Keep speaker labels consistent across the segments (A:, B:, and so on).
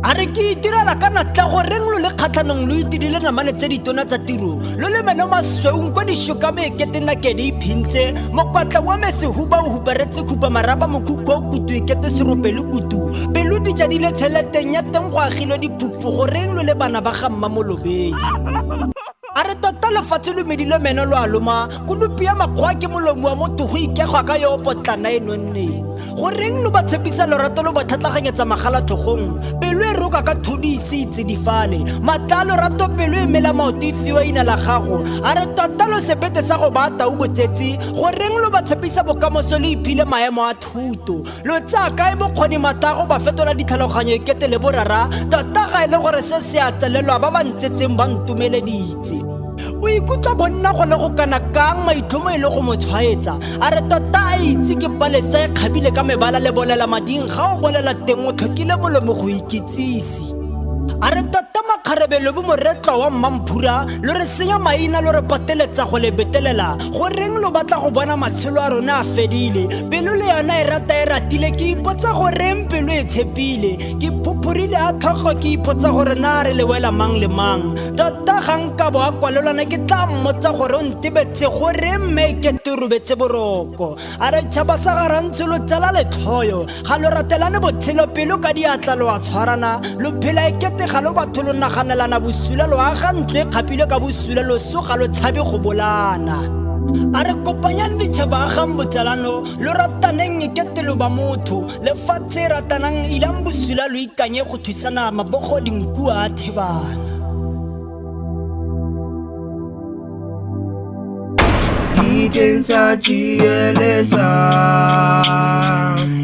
A: a re ke itirela ka natla goreng lo le kgatlhanong lo itirile namane tse ditona tsa tiro lo le meno masweung kwa dišoka meekete nakedi iphintse mokwatla wa mesehuba o huparetse khupa maraba mokhukhu o kutu ekete serope le kutu pelo di jadile tsheleteng ya teng go agilwe diphuphu goreng lo le bana ba ga mmamolobedi a re tota lefatshe lo medile meno lo a loma konopi ya makgwa ke molomo wa motho go ikegwa ka yo potlana e nonneng goreng lo ba tshepisa lorato lo ba tlhatlhaganyetsa magalathogong pelo e roka ka thodi ise itse difale matla a lorato pelo e mela maoto e fiwa ina la gago a re tota lo sebete sa go ba tau botsetsi goreng lo ba tshepisa bokamoso le iphile maemo a thuto lo tsaya kae bokgoni matago ba fetola ditlhaloganyo ekete le borara tota ga e le gore se se a tselelwa ba ba ntsetseng ba ntumeleditse o ikutla bonna go le go kana kang maitlhomo e le go mo tshwaetsa a re tota a itse ke palesa e kgabile ka mebala le bolela mading ga o bolela teng o tlhokile molomo go ikitsisi a re tota makgarebelo bo moretlo wa mmamphura lo re senya maina lo re pateletsa go le betelela goreng lo batla go bona matshelo a rona a fedile pelo le yona e rata e ratile ke ipotsa goreng pelo e tshepile ke phuphurile a tlhogo ke ipotsa gore na re le wela mang le mang tota ga nka bo a kwalelwana ke tla mmotsa gore o ntebetse gore mme ke turubetse boroko a re tšhaba sa garantsho lo tsela letlhoyo ga lo ratelane botshelo pelo ka diatla lo a tshwarana lo phela ekete ga lo batho lo naganelana bosula lo aga ntle kgapile ka bosula lo soga lo tshabe go bolana a re kopanyang ditšhaba agang botsalano lo rataneng ekete lo ba motho lefatshe ratanang ilang bosula lo ikanye go thusana mabogo dinku a thebana
B: Tensa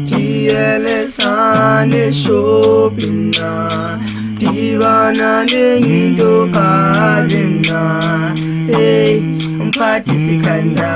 B: GLSA le shopina Divana le indo kalina Hey, mpati sikanda